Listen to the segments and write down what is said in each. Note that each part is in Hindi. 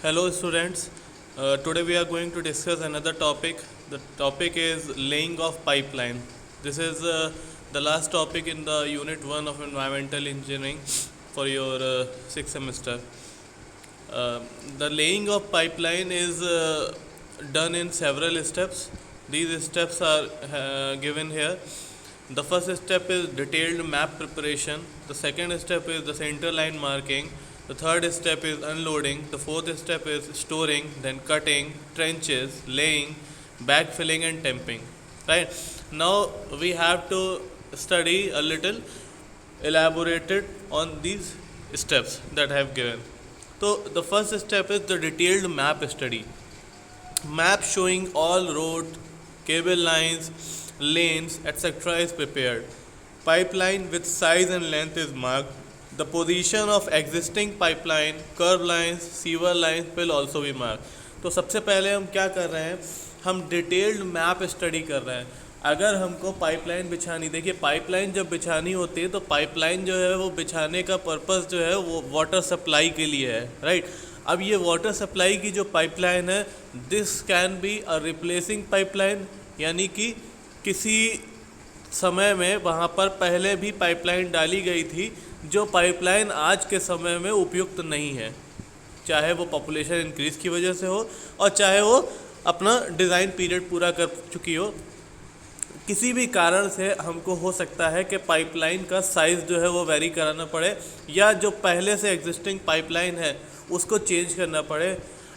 Hello students, today we are going to discuss another topic. The topic is laying of pipeline. This is the last topic in the unit 1 of environmental engineering for your 6th semester. Uh, the laying of pipeline is done in several steps. These steps are given here. The first step is detailed map preparation. The second step is the center line marking. The third step is unloading. The fourth step is storing, then cutting, trenches, laying, backfilling, and temping. Right now, we have to study a little elaborated on these steps that I have given. So, the first step is the detailed map study. Map showing all road, cable lines, lanes, etc. is prepared. Pipeline with size and length is marked. The position of existing pipeline, curb lines, sewer lines will also be marked. तो सबसे पहले हम क्या कर रहे हैं, हम डिटेल्ड मैप स्टडी कर रहे हैं. अगर हमको पाइपलाइन बिछानी, देखिए पाइपलाइन जब बिछानी होती है तो पाइपलाइन जो है वो बिछाने का पर्पस जो है वो वाटर सप्लाई के लिए है, राइट. अब ये वाटर सप्लाई की जो पाइपलाइन है, this can be a replacing pipeline, यानी कि किसी समय में वहाँ पर पहले भी पाइपलाइन डाली गई थी जो पाइपलाइन आज के समय में उपयुक्त नहीं है, चाहे वो पॉपुलेशन इंक्रीज की वजह से हो और चाहे वो अपना डिज़ाइन पीरियड पूरा कर चुकी हो. किसी भी कारण से हमको हो सकता है कि पाइपलाइन का साइज़ जो है वो वेरी कराना पड़े, या जो पहले से एग्जिस्टिंग पाइपलाइन है उसको चेंज करना पड़े.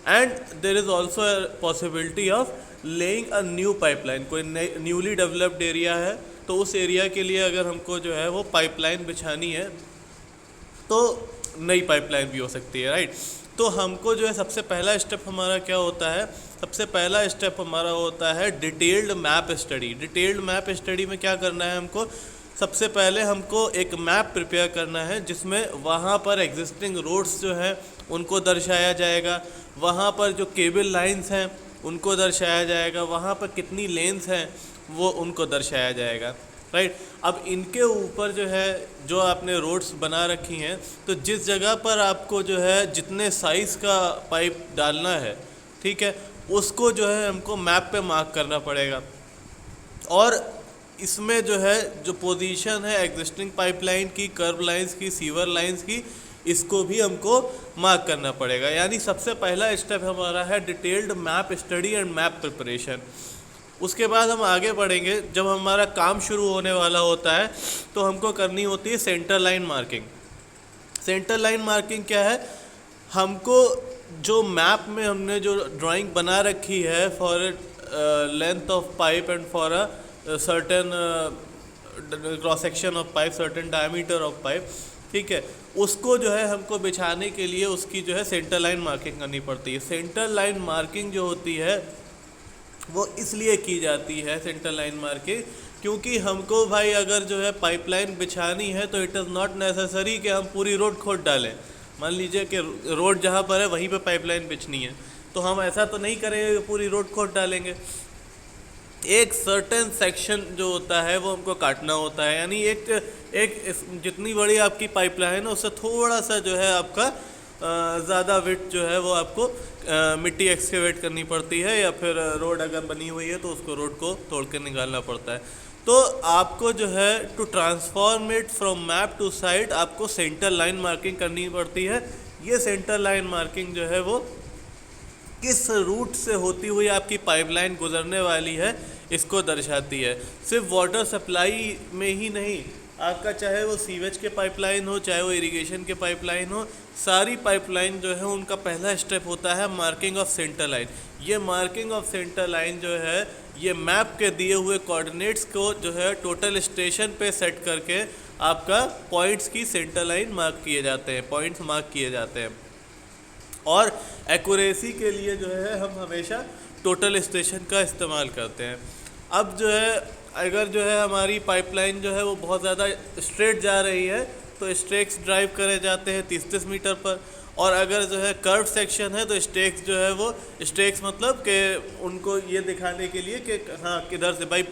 And there is also possibility of laying a new pipeline. कोई न्यूली डेवलप्ड एरिया है तो उस एरिया के लिए अगर हमको जो है वो पाइपलाइन बिछानी है तो नई पाइपलाइन भी हो सकती है, राइट. तो हमको जो है सबसे पहला स्टेप हमारा क्या होता है, सबसे पहला स्टेप हमारा होता है detailed map study. Detailed map study में क्या करना है हमको, सबसे पहले हमको एक मैप प्रिपेयर करना है जिसमें वहाँ पर एग्जिस्टिंग रोड्स जो हैं उनको दर्शाया जाएगा, वहाँ पर जो केबल लाइंस हैं उनको दर्शाया जाएगा, वहाँ पर कितनी लेन्स हैं वो उनको दर्शाया जाएगा, राइट. अब इनके ऊपर जो है जो आपने रोड्स बना रखी हैं, तो जिस जगह पर आपको जो है जितने साइज़ का पाइप डालना है, ठीक है, उसको जो है हमको मैप पे मार्क करना पड़ेगा. और इसमें जो है जो पोजीशन है एग्जिस्टिंग पाइपलाइन की, कर्व लाइंस की, सीवर लाइंस की, इसको भी हमको मार्क करना पड़ेगा. यानी सबसे पहला स्टेप हमारा है detailed map study and map preparation. उसके बाद हम आगे बढ़ेंगे, जब हमारा काम शुरू होने वाला होता है तो हमको करनी होती है centre line marking. Centre line marking क्या है, हमको जो मैप में हमने जो ड्राइंग बना रखी है for length of pipe and for a certain cross section of pipe, certain diameter of pipe, ठीक है, उसको जो है हमको बिछाने के लिए उसकी जो है सेंटर लाइन मार्किंग करनी पड़ती है. सेंटर लाइन मार्किंग जो होती है वो इसलिए की जाती है सेंटर लाइन मार्किंग, क्योंकि हमको भाई अगर जो है पाइपलाइन बिछानी है तो इट इज़ नॉट नेसेसरी कि हम पूरी रोड खोद डालें. मान लीजिए कि रोड जहाँ पर है वहीं पे पाइपलाइन बिछनी है, तो हम ऐसा तो नहीं करेंगे कि पूरी रोड खोद डालेंगे. एक सर्टेन सेक्शन जो होता है वो हमको काटना होता है, यानी एक जितनी बड़ी आपकी पाइपलाइन है उससे थोड़ा सा जो है आपका ज़्यादा विड्थ जो है वो आपको मिट्टी एक्सकेवेट करनी पड़ती है, या फिर रोड अगर बनी हुई है तो उसको रोड को तोड़ कर निकालना पड़ता है. तो आपको जो है to transform it from map to site आपको सेंटर लाइन मार्किंग करनी पड़ती है. ये सेंटर लाइन मार्किंग जो है वो किस रूट से होती हुई आपकी पाइपलाइन गुजरने वाली है इसको दर्शाती है. सिर्फ वाटर सप्लाई में ही नहीं, आपका चाहे वो सीवेज के पाइपलाइन हो, चाहे वो इरिगेशन के पाइपलाइन हो, सारी पाइपलाइन जो है उनका पहला स्टेप होता है मार्किंग ऑफ सेंटर लाइन. ये मार्किंग ऑफ सेंटर लाइन जो है ये मैप के दिए हुए कोऑर्डिनेट्स को जो है टोटल स्टेशन पे सेट करके आपका पॉइंट्स की सेंटर लाइन मार्क किए जाते हैं, पॉइंट्स मार्क किए जाते हैं. और एक्यूरेसी के लिए जो है हम हमेशा टोटल स्टेशन का इस्तेमाल करते हैं. अब जो है अगर जो है हमारी पाइपलाइन जो है वो बहुत ज़्यादा स्ट्रेट जा रही है तो स्ट्रेक्स ड्राइव करे जाते हैं 30-30 मीटर पर। और अगर जो है कर्व सेक्शन है तो स्ट्रेक्स जो है वो स्ट्रेक्स मतलब कि उनको ये दिखाने के लिए कि हाँ किधर से भाई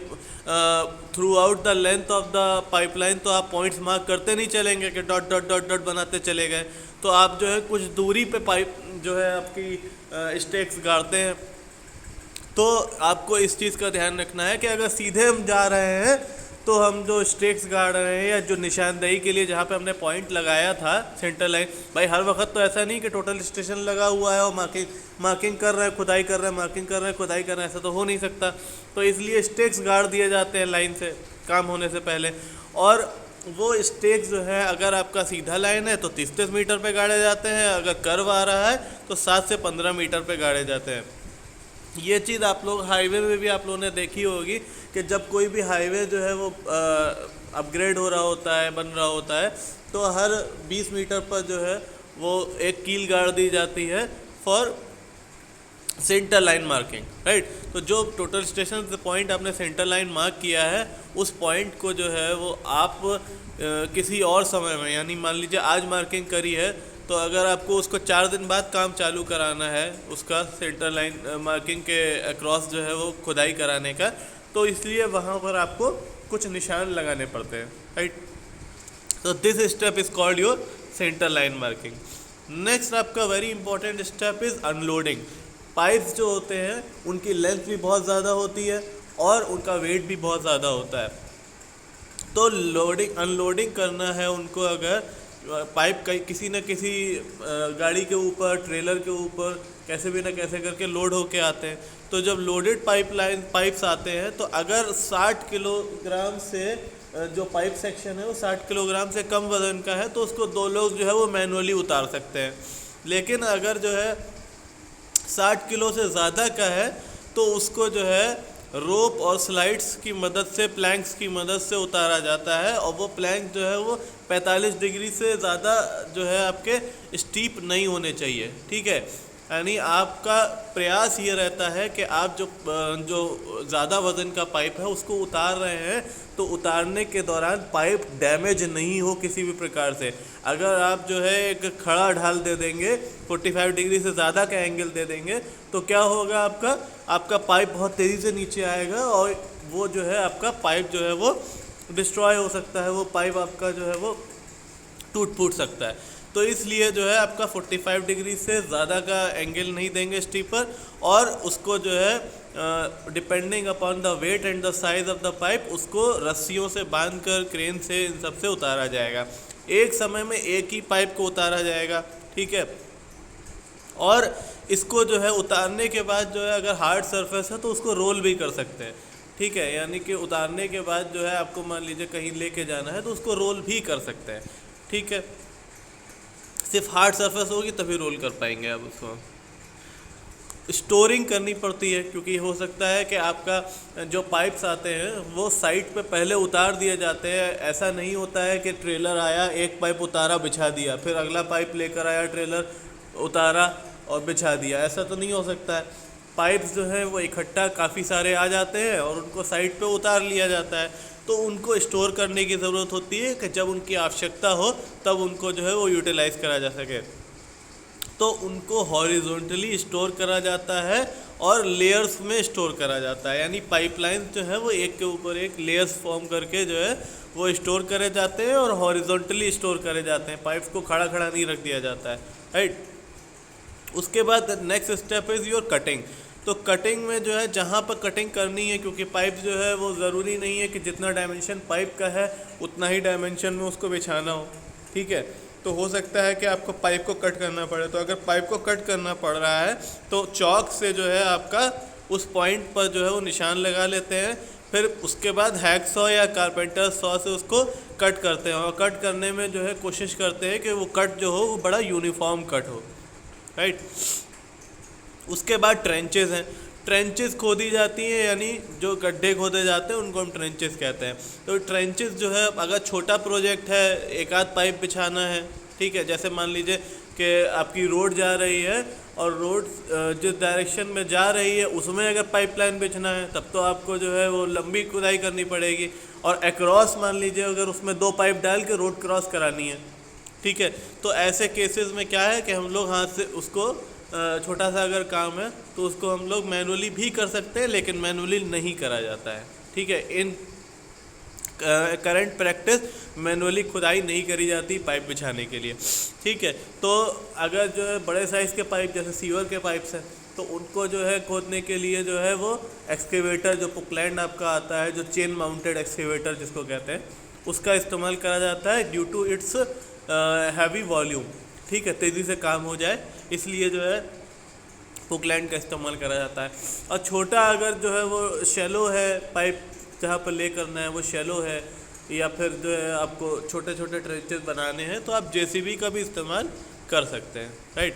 through out the length of the pipeline तो आप पॉइंट्स मार्क करते नहीं चलेंगे कि डॉट डॉट डॉट डॉट बनाते चले गए, तो आप जो है कुछ दूरी पे पाइप जो है आपकी स्ट्रेक्स गाड़ते हैं। तो आपको इस चीज़ का ध्यान रखना है कि अगर सीधे हम जा रहे हैं तो हम जो स्ट्रेक्स गाड़ रहे हैं या जो निशानदेही के लिए जहाँ पे हमने पॉइंट लगाया था सेंटर लाइन, भाई हर वक्त तो ऐसा नहीं कि टोटल स्टेशन लगा हुआ है और मार्किंग कर रहे हैं, खुदाई कर रहे हैं, मार्किंग कर रहे हैं, खुदाई कर रहे हैं, ऐसा तो हो नहीं सकता। तो इसलिए स्ट्रेक्स गाड़ दिए जाते हैं लाइन से काम होने से पहले। और वो स्ट्रेक्स जो है अगर आपका सीधा लाइन है तो 30-30 मीटर पे गाड़े जाते हैं, अगर कर्व आ रहा है तो 7 से 15 मीटर पे गाड़े जाते हैं। ये चीज़ आप लोग हाईवे में भी आप लोगों ने देखी होगी कि जब कोई भी हाईवे जो है वो अपग्रेड हो रहा होता है, बन रहा होता है, तो हर 20 मीटर पर जो है वो एक कील गाड़ दी जाती है for centre line marking, right. तो जो टोटल स्टेशन पॉइंट आपने सेंटर लाइन मार्क किया है उस पॉइंट को जो है वो आप किसी और समय में, यानी मान लीजिए आज मार्किंग करी है तो अगर आपको उसको 4 दिन बाद काम चालू कराना है उसका सेंटर लाइन मार्किंग के अक्रॉस जो है वो खुदाई कराने का, तो इसलिए वहाँ पर आपको कुछ निशान लगाने पड़ते हैं, राइट। तो this step is called your centre line marking. Next आपका very important step is unloading. Pipes जो होते हैं उनकी लेंथ भी बहुत ज़्यादा होती है और उनका वेट भी बहुत ज़्यादा होता है। तो लोडिंग अनलोडिंग करना है उनको, अगर पाइप किसी न किसी गाड़ी के ऊपर, ट्रेलर के ऊपर कैसे भी ना कैसे करके लोड होके आते हैं। तो जब लोडेड पाइप्स आते हैं तो अगर 60 किलोग्राम से जो पाइप सेक्शन है वो 60 किलोग्राम से कम वज़न का है तो उसको 2 लोग जो है वो मैनुअली उतार सकते हैं। लेकिन अगर जो है 60 किलो से ज़्यादा का है तो उसको जो है रोप और स्लाइड्स की मदद से, प्लैंक्स की मदद से उतारा जाता है। और वो प्लैंक जो है वो 45 डिग्री से ज़्यादा जो है आपके स्टीप नहीं होने चाहिए, ठीक है। यानी आपका प्रयास ये रहता है कि आप जो ज़्यादा वज़न का पाइप है उसको उतार रहे हैं तो उतारने के दौरान पाइप डैमेज नहीं हो किसी भी प्रकार से। अगर आप जो है एक खड़ा ढाल दे देंगे, 45 डिग्री से ज़्यादा का एंगल दे देंगे, तो क्या होगा, आपका पाइप बहुत तेज़ी से नीचे आएगा और वो जो है आपका पाइप जो है वो डिस्ट्रॉय हो सकता है, वो पाइप आपका जो है वो टूट फूट सकता है। तो इसलिए जो है आपका 45 डिग्री से ज़्यादा का एंगल नहीं देंगे स्टीपर, और उसको जो है depending upon the weight and the size of the pipe उसको रस्सियों से बांधकर क्रेन से इन सब से उतारा जाएगा। एक समय में एक ही पाइप को उतारा जाएगा, ठीक है। और इसको जो है उतारने के बाद जो है अगर हार्ड सरफेस है तो उसको रोल भी कर सकते हैं, ठीक है। यानी कि उतारने के बाद जो है आपको मान लीजिए कहीं लेके जाना है तो उसको रोल भी कर सकते हैं, ठीक है। सिर्फ हार्ड सरफेस होगी तभी रोल कर पाएंगे आप उसको। स्टोरिंग करनी पड़ती है क्योंकि हो सकता है कि आपका जो पाइप्स आते हैं वो साइड पे पहले उतार दिए जाते हैं। ऐसा नहीं होता है कि ट्रेलर आया, एक पाइप उतारा, बिछा दिया, फिर अगला पाइप लेकर आया, ट्रेलर उतारा और बिछा दिया, ऐसा तो नहीं हो सकता है। पाइप्स जो है वो इकट्ठा काफ़ी सारे आ जाते हैं और उनको साइड पे उतार लिया जाता है। तो उनको स्टोर करने की ज़रूरत होती है कि जब उनकी आवश्यकता हो तब उनको जो है वो यूटिलाइज़ करा जा सके। तो उनको हॉरिजॉन्टली स्टोर करा जाता है और लेयर्स में स्टोर करा जाता है, यानी पाइपलाइन जो है वो एक के ऊपर एक लेयर्स फॉर्म करके जो है वो स्टोर करे जाते हैं और हॉरिजॉन्टली स्टोर करे जाते हैं। पाइप्स को खड़ा खड़ा नहीं रख दिया जाता है, राइट। उसके बाद next step is your cutting. तो कटिंग में जो है जहाँ पर कटिंग करनी है, क्योंकि पाइप जो है वो ज़रूरी नहीं है कि जितना डायमेंशन पाइप का है उतना ही डायमेंशन में उसको बिछाना हो, ठीक है। तो हो सकता है कि आपको पाइप को कट करना पड़े। तो अगर पाइप को कट करना पड़ रहा है तो चॉक से जो है आपका उस पॉइंट पर जो है वो निशान लगा लेते हैं। फिर उसके बाद हैकसॉ या कारपेंटर सॉ से उसको कट करते हैं और कट करने में जो है कोशिश करते हैं कि वो कट जो हो वो बड़ा यूनिफॉर्म कट हो, राइट। उसके बाद ट्रेंचेस हैं। ट्रेंचेस खोदी जाती हैं, यानी जो गड्ढे खोदे जाते हैं उनको हम ट्रेंचेस कहते हैं। तो ट्रेंचेस जो है अगर छोटा प्रोजेक्ट है, एक आध पाइप बिछाना है, ठीक है। जैसे मान लीजिए कि आपकी रोड जा रही है और रोड जिस डायरेक्शन में जा रही है उसमें अगर पाइपलाइन बिछना है तब तो आपको जो है वो लंबी खुदाई करनी पड़ेगी। और अक्रॉस मान लीजिए अगर उसमें 2 पाइप डाल के रोड क्रॉस करानी है, ठीक है, तो ऐसे केसेस में क्या है कि हम लोग हाथ से उसको छोटा सा अगर काम है तो उसको हम लोग मैनुअली भी कर सकते हैं, लेकिन मैनुअली नहीं करा जाता है, ठीक है। इन करंट प्रैक्टिस मैनुअली खुदाई नहीं करी जाती पाइप बिछाने के लिए, ठीक है। तो अगर जो है बड़े साइज़ के पाइप जैसे सीवर के पाइप्स हैं तो उनको जो है खोदने के लिए जो है वो एक्सकेवेटर, जो पुकलैंड आपका आता है, जो चेन माउंटेड एक्सकेवेटर जिसको कहते हैं, उसका इस्तेमाल करा जाता है due to its heavy volume, ठीक है, तेज़ी से काम हो जाए इसलिए जो है पुकलैंड का इस्तेमाल करा जाता है। और छोटा अगर जो है वो शैलो है, पाइप जहाँ पर ले करना है वो शैलो है, या फिर जो है आपको छोटे छोटे ट्रेंचेस बनाने हैं तो आप जेसीबी का भी इस्तेमाल कर सकते हैं, राइट।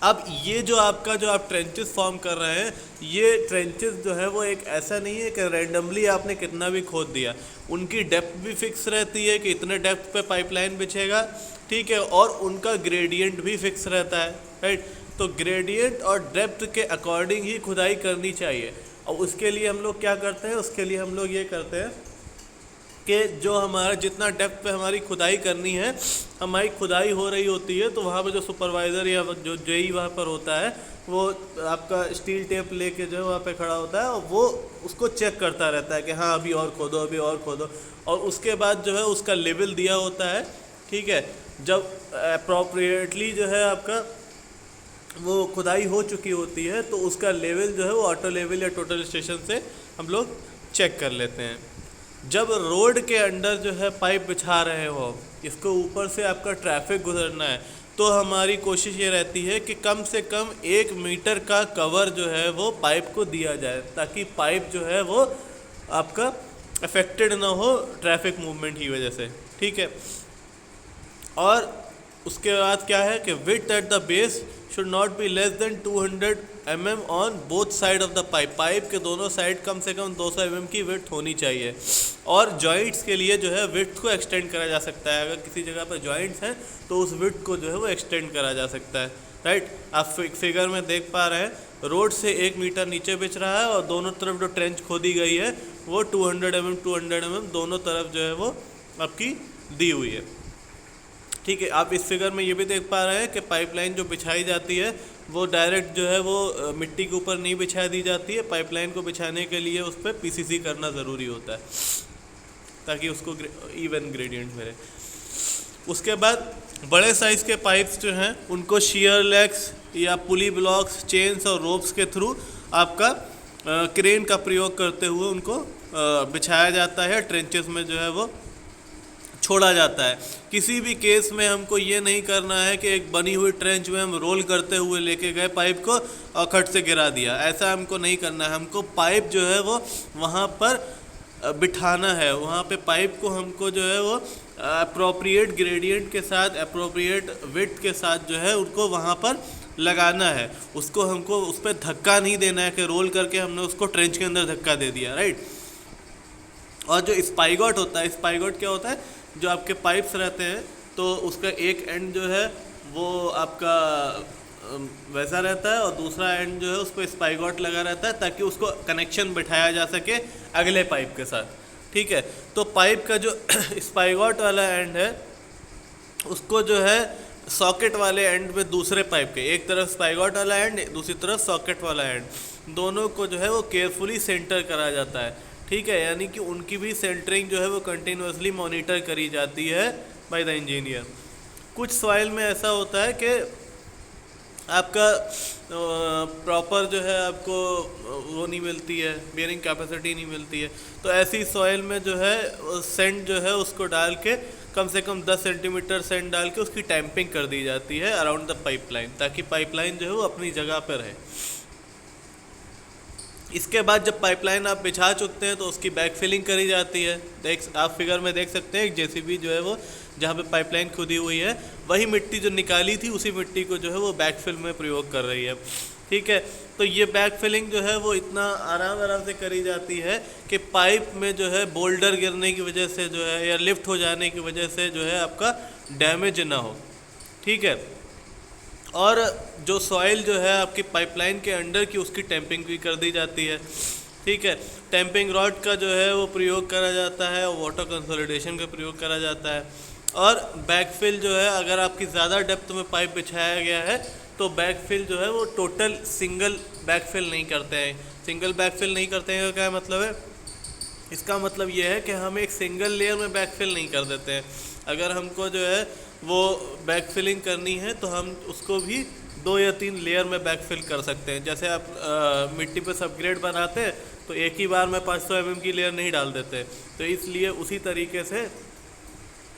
अब ये जो आपका जो आप ट्रेंचेस फॉर्म कर रहे हैं, ये ट्रेंचेस जो है वो एक ऐसा नहीं है कि रैंडमली आपने कितना भी खोद दिया, उनकी डेप्थ भी फिक्स रहती है कि इतने डेप्थ पे पाइपलाइन बिछेगा, ठीक है, और उनका ग्रेडियंट भी फिक्स रहता है, राइट। तो ग्रेडियंट और डेप्थ के अकॉर्डिंग ही खुदाई करनी चाहिए। और उसके लिए हम लोग क्या करते हैं, उसके लिए हम लोग ये करते हैं कि जो हमारा जितना डेप्थ पे हमारी खुदाई करनी है, हमारी खुदाई हो रही होती है तो वहाँ पे जो सुपरवाइज़र या जो जेई वहाँ पर होता है वो आपका स्टील टेप लेके जो है वहाँ पे खड़ा होता है और वो उसको चेक करता रहता है कि हाँ अभी और खोदो, अभी और खोदो, और उसके बाद जो है उसका लेवल दिया होता है, ठीक है। जब अप्रोप्रिएटली जो है आपका वो खुदाई हो चुकी होती है तो उसका लेवल जो है वो ऑटो लेवल या टोटल स्टेशन से हम लोग चेक कर लेते हैं। जब रोड के अंडर जो है पाइप बिछा रहे हो, इसको ऊपर से आपका ट्रैफिक गुजरना है, तो हमारी कोशिश ये रहती है कि कम से कम 1 मीटर का कवर जो है वो पाइप को दिया जाए, ताकि पाइप जो है वो आपका अफेक्टेड ना हो ट्रैफिक मूवमेंट की वजह से, ठीक है। और उसके बाद क्या है कि width at the base should not be less than 200 mm on both side of the pipe. Pipe के दोनों साइड कम से कम 200 mm की विड्थ होनी चाहिए। और जॉइंट्स के लिए जो है विड्थ को एक्सटेंड करा जा सकता है, अगर किसी जगह पर जॉइंट्स हैं तो उस विड्थ को जो है वो एक्सटेंड करा जा सकता है, राइट। आप फिगर में देख पा रहे हैं रोड से 1 मीटर नीचे बिछ रहा है और दोनों तरफ जो ट्रेंच खोदी गई है वो 200 mm दोनों तरफ जो है वो आपकी दी हुई है, ठीक है। आप इस फिगर में ये भी देख पा रहे हैं कि पाइपलाइन जो बिछाई जाती है वो डायरेक्ट जो है वो मिट्टी के ऊपर नहीं बिछा दी जाती है। पाइपलाइन को बिछाने के लिए उस पर पीसीसी करना ज़रूरी होता है ताकि उसको इवन ग्रेडियंट मिले। उसके बाद बड़े साइज़ के पाइप्स जो हैं उनको शियर लेग्स या पुली ब्लॉक्स, चेन्स और रोप्स के थ्रू आपका क्रेन का प्रयोग करते हुए उनको बिछाया जाता है, ट्रेंचेस में जो है वो छोड़ा जाता है। किसी भी केस में हमको ये नहीं करना है कि एक बनी हुई ट्रेंच में हम रोल करते हुए लेके गए पाइप को और खट से गिरा दिया, ऐसा हमको नहीं करना है। हमको पाइप जो है वो वहाँ पर बिठाना है, वहाँ पे पाइप को हमको जो है वो अप्रोप्रिएट ग्रेडियंट के साथ, अप्रोप्रिएट विड्थ के साथ जो है उनको वहाँ पर लगाना है। उसको हमको उस पर धक्का नहीं देना है कि रोल करके हमने उसको ट्रेंच के अंदर धक्का दे दिया, राइट। और जो स्पाइगॉट होता है, स्पाइगॉट क्या होता है, जो आपके पाइप्स रहते हैं तो उसका एक एंड जो है वो आपका वैसा रहता है और दूसरा एंड जो है उस पर स्पाइगॉट लगा रहता है ताकि उसको कनेक्शन बिठाया जा सके अगले पाइप के साथ, ठीक है। तो पाइप का जो स्पाइगॉट वाला एंड है उसको जो है सॉकेट वाले एंड में दूसरे पाइप के, एक तरफ स्पाइगॉट वाला एंड, दूसरी तरफ सॉकेट वाला एंड, दोनों को जो है वो केयरफुली सेंटर करा जाता है, ठीक है। यानी कि उनकी भी सेंटरिंग जो है वो कंटिन्यूसली मॉनिटर करी जाती है बाय द इंजीनियर। कुछ सॉइल में ऐसा होता है कि आपका प्रॉपर जो है आपको वो नहीं मिलती है, बेयरिंग कैपेसिटी नहीं मिलती है, तो ऐसी सॉइल में जो है सेंड जो है उसको डाल के कम से कम 10 सेंटीमीटर सेंड डाल के उसकी टैंपिंग कर दी जाती है अराउंड द पाइपलाइन, ताकि पाइपलाइन जो है वो अपनी जगह पर रहे। इसके बाद जब पाइपलाइन आप बिछा चुकते हैं तो उसकी बैक फिलिंग करी जाती है। आप फिगर में देख सकते हैं एक जेसीबी जो है वो जहाँ पे पाइपलाइन खुदी हुई है, वही मिट्टी जो निकाली थी उसी मिट्टी को जो है वो बैक फिल में प्रयोग कर रही है, ठीक है। तो ये बैक फिलिंग जो है वो इतना आराम से करी जाती है कि पाइप में जो है बोल्डर गिरने की वजह से जो है या लिफ्ट हो जाने की वजह से जो है आपका डैमेज ना हो, ठीक है। और जो सॉइल जो है आपकी पाइपलाइन के अंडर की उसकी टैंपिंग भी कर दी जाती है, ठीक है। टैंपिंग रॉड का जो है वो प्रयोग करा जाता है और वाटर कंसोलिडेशन का प्रयोग करा जाता है। और बैकफिल जो है, अगर आपकी ज़्यादा डेप्थ में पाइप बिछाया गया है तो बैकफिल जो है वो टोटल सिंगल बैकफिल नहीं करते हैं। सिंगल बैकफिल नहीं करते हैं, क्या मतलब है? इसका मतलब ये है कि हम एक सिंगल लेयर में बैकफिल नहीं कर देते हैं। अगर हमको जो है वो बैकफिलिंग करनी है तो हम उसको भी 2 या 3 लेयर में बैकफिल कर सकते हैं। जैसे आप मिट्टी पे सबग्रेड बनाते हैं तो एक ही बार में 500 mm की लेयर नहीं डाल देते, तो इसलिए उसी तरीके से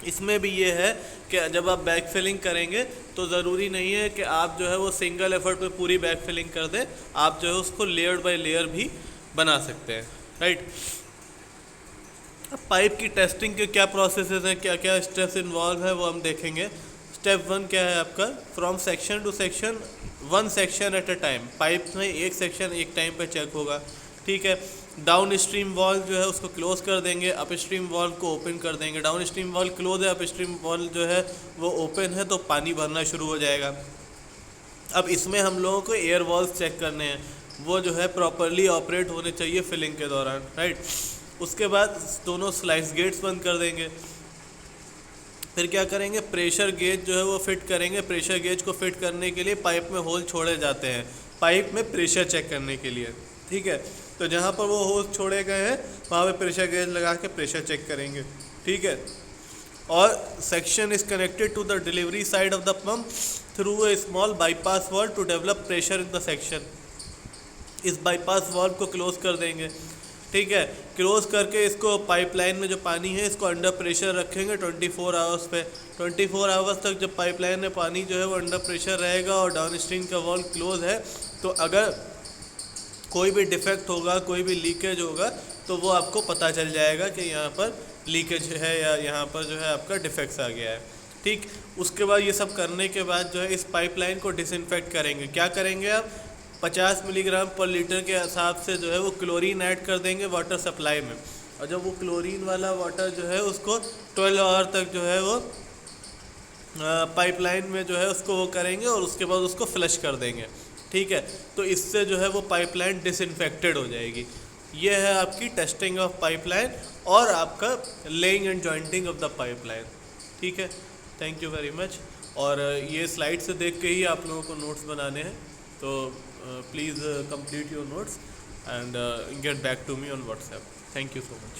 इसमें भी ये है कि जब आप बैक फिलिंग करेंगे तो ज़रूरी नहीं है कि आप जो है वो सिंगल एफर्ट में पूरी बैक फिलिंग कर दें, आप जो है उसको लेयर बाय लेयर भी बना सकते हैं, राइट। अब पाइप की टेस्टिंग के क्या प्रोसेसेस हैं, क्या क्या स्टेप्स इन्वॉल्व है वो हम देखेंगे। स्टेप 1 क्या है आपका? From section two section, 1 section at a time. Pipe में एक सेक्शन एक टाइम पे चेक होगा, ठीक है। डाउन स्ट्रीम वॉल जो है उसको क्लोज कर देंगे, अप स्ट्रीम वॉल को ओपन कर देंगे। डाउन स्ट्रीम वॉल क्लोज है, अप स्ट्रीम वॉल जो है वो ओपन है, तो पानी भरना शुरू हो जाएगा। अब इसमें हम लोगों को एयर वॉल्स चेक करने हैं, वो जो है प्रॉपरली ऑपरेट होने चाहिए फिलिंग के दौरान, राइट। उसके बाद दोनों स्लाइस गेट्स बंद कर देंगे। फिर क्या करेंगे? प्रेशर गेज जो है वो फिट करेंगे। प्रेशर गेज को फिट करने के लिए पाइप में होल छोड़े जाते हैं, पाइप में प्रेशर चेक करने के लिए, ठीक है। तो जहाँ पर वो होल छोड़े गए हैं वहाँ पे प्रेशर गेज लगा के प्रेशर चेक करेंगे, ठीक है। और section is connected to the delivery side of the pump through a small bypass valve to develop pressure in the section. इस बाईपास वॉल्व को क्लोज कर देंगे, ठीक है। क्लोज करके इसको पाइपलाइन में जो पानी है इसको अंडर प्रेशर रखेंगे 24 आवर्स पे। 24 आवर्स तक जब पाइपलाइन में पानी जो है वो अंडर प्रेशर रहेगा और डाउन स्ट्रीम का वॉल्व क्लोज है, तो अगर कोई भी डिफेक्ट होगा, कोई भी लीकेज होगा, तो वो आपको पता चल जाएगा कि यहाँ पर लीकेज है या यहाँ पर जो है आपका डिफेक्ट्स आ गया है, ठीक। उसके बाद ये सब करने के बाद जो है इस पाइपलाइन को डिसइंफेक्ट करेंगे। क्या करेंगे आप? 50 मिलीग्राम पर लीटर के हिसाब से जो है वो क्लोरीन ऐड कर देंगे वाटर सप्लाई में। और जब वो क्लोरीन वाला वाटर जो है उसको 12 आवर तक जो है वो पाइपलाइन में जो है उसको वो करेंगे और उसके बाद उसको फ्लश कर देंगे, ठीक है। तो इससे जो है वो पाइपलाइन डिसइंफेक्टेड हो जाएगी। ये है आपकी टेस्टिंग ऑफ पाइपलाइन और आपका laying and jointing of the pipeline, ठीक है। Thank you very much. और ये स्लाइड से देख के ही आप लोगों को नोट्स बनाने हैं, तो please complete your notes and get back to me on WhatsApp. Thank you so much.